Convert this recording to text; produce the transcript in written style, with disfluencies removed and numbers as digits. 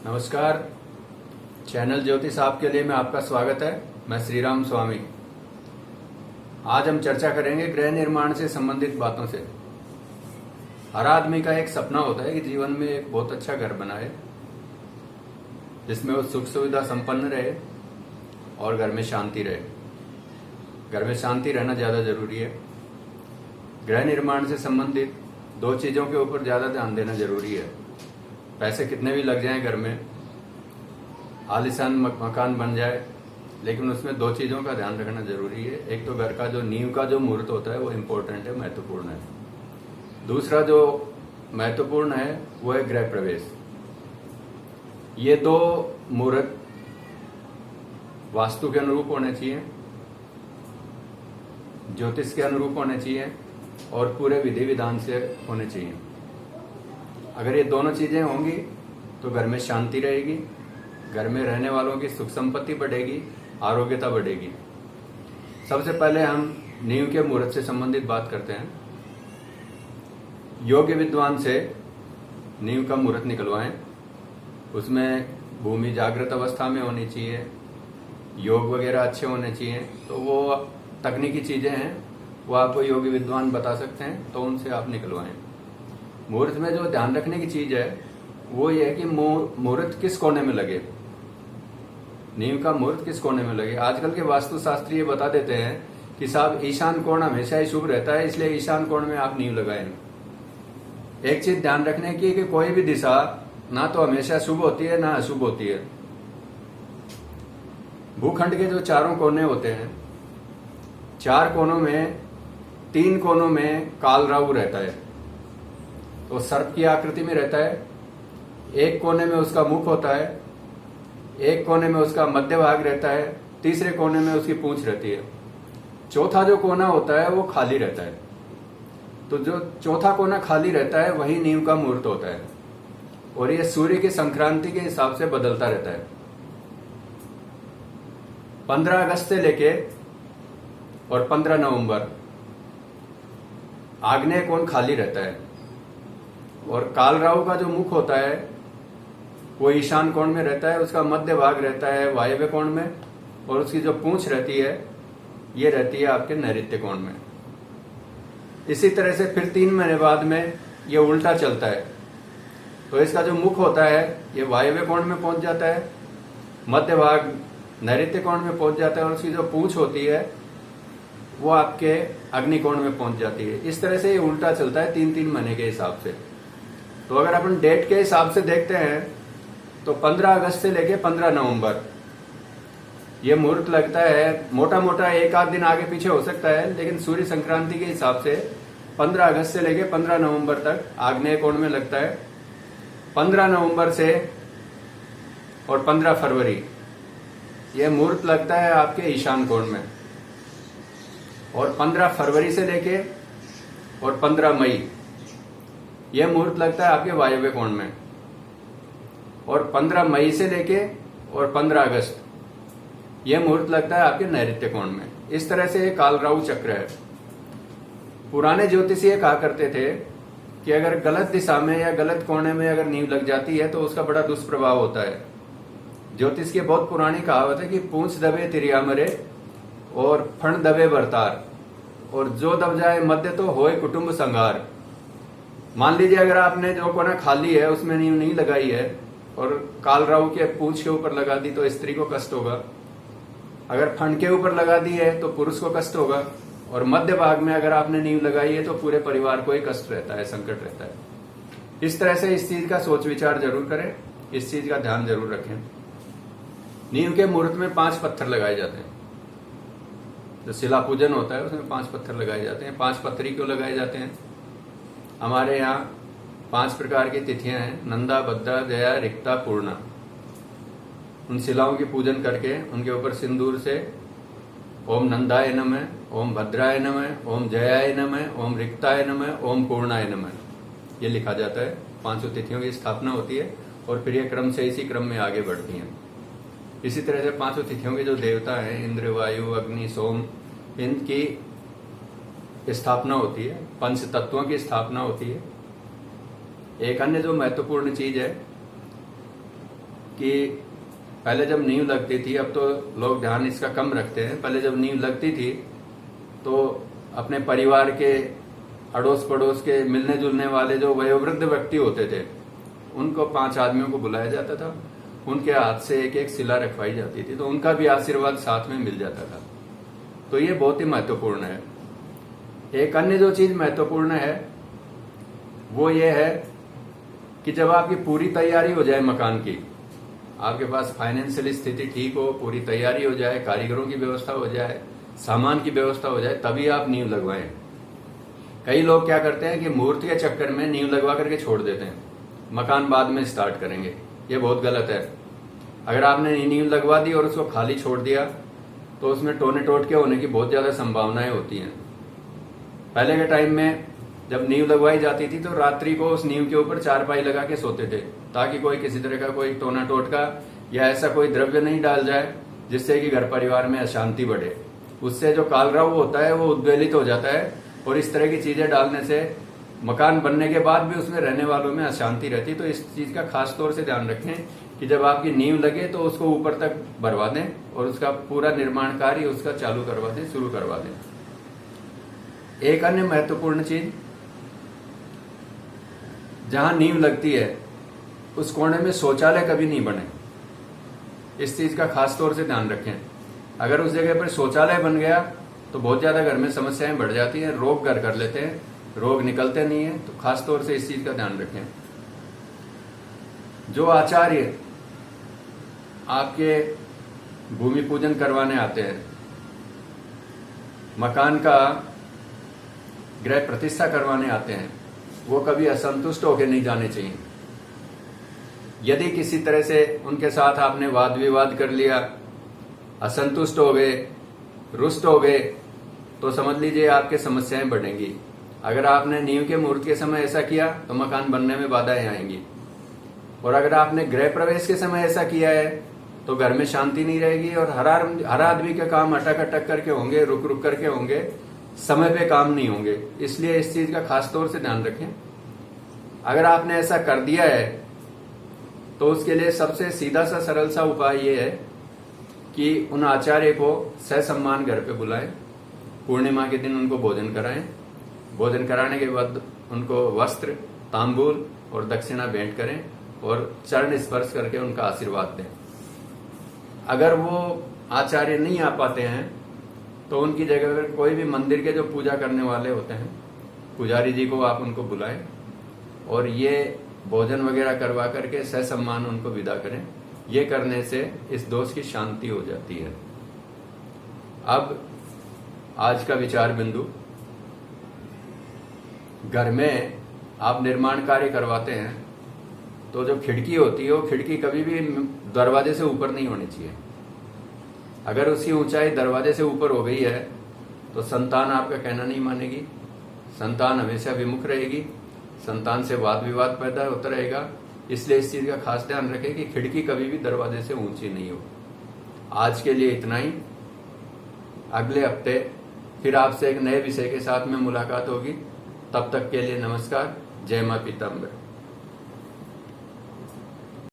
नमस्कार। चैनल ज्योतिष आपके लिए में आपका स्वागत है। मैं श्री राम स्वामी। आज हम चर्चा करेंगे गृह निर्माण से संबंधित बातों से। हर आदमी का एक सपना होता है कि जीवन में एक बहुत अच्छा घर बनाए, जिसमें वो सुख सुविधा संपन्न रहे और घर में शांति रहे। घर में शांति रहना ज्यादा जरूरी है। गृह निर्माण से संबंधित दो चीजों के ऊपर ज्यादा ध्यान देना जरूरी है। पैसे कितने भी लग जाएं घर में, आलीशान मकान बन जाए, लेकिन उसमें दो चीजों का ध्यान रखना जरूरी है। एक तो घर का जो नींव का जो मुहूर्त होता है वो इम्पोर्टेंट है, महत्वपूर्ण है। दूसरा जो महत्वपूर्ण है वो है गृह प्रवेश। ये दो मुहूर्त वास्तु के अनुरूप होने चाहिए, ज्योतिष के अनुरूप होने चाहिए और पूरे विधि विधान से होने चाहिए। अगर ये दोनों चीजें होंगी तो घर में शांति रहेगी, घर में रहने वालों की सुख संपत्ति बढ़ेगी, आरोग्यता बढ़ेगी। सबसे पहले हम नींव के मुहूर्त से संबंधित बात करते हैं। योग्य विद्वान से नींव का मुहूर्त निकलवाएं। उसमें भूमि जागृत अवस्था में होनी चाहिए, योग वगैरह अच्छे होने चाहिए। तो वो तकनीकी चीजें हैं, वो आपको योग्य विद्वान बता सकते हैं, तो उनसे आप निकलवाएं। मुहूर्त में जो ध्यान रखने की चीज है वो ये है कि मुहूर्त किस कोने में लगे, नींव का मुहूर्त किस कोने में लगे। आजकल के वास्तुशास्त्री ये बता देते हैं कि साहब ईशान कोण हमेशा ही शुभ रहता है, इसलिए ईशान कोण में आप नींव लगाएं। एक चीज ध्यान रखने की कि कोई भी दिशा ना तो हमेशा शुभ होती है ना अशुभ होती है। भूखंड के जो चारों कोने होते हैं, चार कोनों में तीन कोनों में काल राहु रहता है, तो सर्प की आकृति में रहता है। एक कोने में उसका मुख होता है, एक कोने में उसका मध्य भाग रहता है, तीसरे कोने में उसकी पूंछ रहती है। चौथा जो कोना होता है वो खाली रहता है। तो जो चौथा कोना खाली रहता है वही नींव का मुहूर्त होता है, और ये सूर्य की संक्रांति के हिसाब से बदलता रहता है। 15 अगस्त से लेके और 15 नवंबर आग्नेय कोण खाली रहता है, और काल राहु का जो मुख होता है वो ईशान कोण में रहता है। उसका मध्य भाग रहता है वायव्य कोण में, और उसकी जो पूंछ रहती है ये रहती है आपके नैऋत्य कोण में। इसी तरह से फिर 3 महीने बाद में ये उल्टा चलता है, तो इसका जो मुख होता है ये वायव्य कोण में पहुंच जाता है, मध्य भाग नैऋत्य कोण में पहुंच जाता है, और उसकी जो पूंछ होती है वो आपके अग्नि कोण में पहुंच जाती है। इस तरह से ये उल्टा चलता है 3-3 महीने के हिसाब से। तो अगर अपन डेट के हिसाब से देखते हैं तो 15 अगस्त से लेके 15 नवंबर ये मुहूर्त लगता है। मोटा मोटा एक आध दिन आगे पीछे हो सकता है, लेकिन सूर्य संक्रांति के हिसाब से 15 अगस्त से लेके 15 नवंबर तक आग्नेय कोण में लगता है। 15 नवंबर से और 15 फरवरी ये मुहूर्त लगता है आपके ईशान कोण में, और 15 फरवरी से लेके और 15 मई यह मुहूर्त लगता है आपके वायव्य कोण में, और 15 मई से लेके और 15 अगस्त यह मुहूर्त लगता है आपके नैऋत्य कोण में। इस तरह से काल राहु चक्र है। पुराने ज्योतिषी कहा करते थे कि अगर गलत दिशा में या गलत कोने में अगर नींव लग जाती है तो उसका बड़ा दुष्प्रभाव होता है। ज्योतिष की बहुत पुरानी कहावत है कि पूंछ दबे तिरिया मरे और फण दबे बरतार, और जो दब जाए मध्य तो होए कुटुंब संगार। मान लीजिए अगर आपने जो कोना खाली है उसमें नींव नहीं लगाई है और काल राहु के पूंछ के ऊपर लगा दी तो स्त्री को कष्ट होगा। अगर फण के ऊपर लगा दी है तो पुरुष को कष्ट होगा, और मध्य भाग में अगर आपने नींव लगाई है तो पूरे परिवार को ही कष्ट रहता है, संकट रहता है। इस तरह से इस चीज का सोच विचार जरूर करें, इस चीज का ध्यान जरूर रखें। नींव के मुहूर्त में 5 पत्थर लगाए जाते हैं। जो शिला पूजन होता है उसमें 5 पत्थर लगाए जाते हैं। 5 पत्थरी क्यों लगाए जाते हैं? हमारे यहाँ 5 प्रकार की तिथियां हैं: नंदा, भद्रा, जया, रिक्ता, पूर्णा। उन शिलाओं की पूजन करके उनके ऊपर सिंदूर से ओम नंदाय नमः, ओम भद्राय नमः, ओम जयाय नमः, ओम रिक्ताय नमः, ओम पूर्णाय नमः ये लिखा जाता है। 5 तिथियों की स्थापना होती है, और फिर ये क्रम से इसी क्रम में आगे बढ़ती हैं। इसी तरह से 5 तिथियों के जो देवता हैं, इंद्र, वायु, अग्नि, सोम, इनकी स्थापना होती है। 5 तत्वों की स्थापना होती है। एक अन्य जो महत्वपूर्ण चीज है कि पहले जब नींव लगती थी, अब तो लोग ध्यान इसका कम रखते हैं, पहले जब नींव लगती थी तो अपने परिवार के अड़ोस पड़ोस के मिलने जुलने वाले जो वयोवृद्ध व्यक्ति होते थे उनको 5 आदमियों को बुलाया जाता था, उनके हाथ से एक एक शिला रखवाई जाती थी, तो उनका भी आशीर्वाद साथ में मिल जाता था। तो ये बहुत ही महत्वपूर्ण है। एक अन्य जो चीज महत्वपूर्ण है वो ये है कि जब आपकी पूरी तैयारी हो जाए मकान की, आपके पास फाइनेंशियल स्थिति ठीक हो, पूरी तैयारी हो जाए, कारीगरों की व्यवस्था हो जाए, सामान की व्यवस्था हो जाए, तभी आप नींव लगवाएं। कई लोग क्या करते हैं कि मुहूर्त के चक्कर में नींव लगवा करके छोड़ देते हैं, मकान बाद में स्टार्ट करेंगे। ये बहुत गलत है। अगर आपने नींव लगवा दी और उसको खाली छोड़ दिया तो उसमें टोने टोटके होने की बहुत ज्यादा संभावनाएं होती हैं। पहले के टाइम में जब नींव लगवाई जाती थी तो रात्रि को उस नींव के ऊपर चारपाई लगा के सोते थे, ताकि कोई किसी तरह का कोई टोना टोटका या ऐसा कोई द्रव्य नहीं डाल जाए जिससे कि घर परिवार में अशांति बढ़े। उससे जो कालराव होता है वो उद्वेलित हो जाता है, और इस तरह की चीजें डालने से मकान बनने के बाद भी उसमें रहने वालों में अशांति रहती। तो इस चीज का खास तौर से ध्यान रखें कि जब आपकी नींव लगे तो उसको ऊपर तक भरवा दें और उसका पूरा निर्माण कार्य उसका चालू करवा दें, शुरू करवा दें। एक अन्य महत्वपूर्ण चीज, जहां नींव लगती है उस कोने में शौचालय कभी नहीं बने, इस चीज का खास तौर से ध्यान रखें। अगर उस जगह पर शौचालय बन गया तो बहुत ज्यादा घर में समस्याएं बढ़ जाती हैं, रोग घर कर लेते हैं, रोग निकलते नहीं है। तो खास तौर से इस चीज का ध्यान रखें। जो आचार्य आपके भूमि पूजन करवाने आते हैं, मकान का गृह प्रतिष्ठा करवाने आते हैं, वो कभी असंतुष्ट होकर नहीं जाने चाहिए। यदि किसी तरह से उनके साथ आपने वाद विवाद कर लिया, असंतुष्ट हो गए, रुष्ट हो गए, तो समझ लीजिए आपके समस्याएं बढ़ेंगी। अगर आपने नींव के मुहूर्त के समय ऐसा किया तो मकान बनने में बाधाएं आएंगी, और अगर आपने गृह प्रवेश के समय ऐसा किया है तो घर में शांति नहीं रहेगी, और हर आदमी के काम अटक अटक करके होंगे, रुक रुक करके होंगे, समय पे काम नहीं होंगे। इसलिए इस चीज का खास तौर से ध्यान रखें। अगर आपने ऐसा कर दिया है तो उसके लिए सबसे सीधा सा सरल सा उपाय ये है कि उन आचार्य को ससम्मान घर पे बुलाएं, पूर्णिमा के दिन उनको भोजन कराएं, भोजन कराने के बाद उनको वस्त्र, तांबूल और दक्षिणा भेंट करें और चरण स्पर्श करके उनका आशीर्वाद दें। अगर वो आचार्य नहीं आ पाते हैं तो उनकी जगह पर कोई भी मंदिर के जो पूजा करने वाले होते हैं, पुजारी जी को आप उनको बुलाएं और ये भोजन वगैरह करवा करके ससम्मान उनको विदा करें। ये करने से इस दोष की शांति हो जाती है। अब आज का विचार बिंदु, घर में आप निर्माण कार्य करवाते हैं तो जो खिड़की होती है वो खिड़की कभी भी दरवाजे से ऊपर नहीं होनी चाहिए। अगर उसकी ऊंचाई दरवाजे से ऊपर हो गई है तो संतान आपका कहना नहीं मानेगी, संतान हमेशा विमुख रहेगी, संतान से वाद विवाद पैदा होता रहेगा। इसलिए इस चीज का खास ध्यान रखें कि खिड़की कभी भी दरवाजे से ऊंची नहीं हो। आज के लिए इतना ही। अगले हफ्ते फिर आपसे एक नए विषय के साथ में मुलाकात होगी। तब तक के लिए नमस्कार। जय मां पीताम्बर।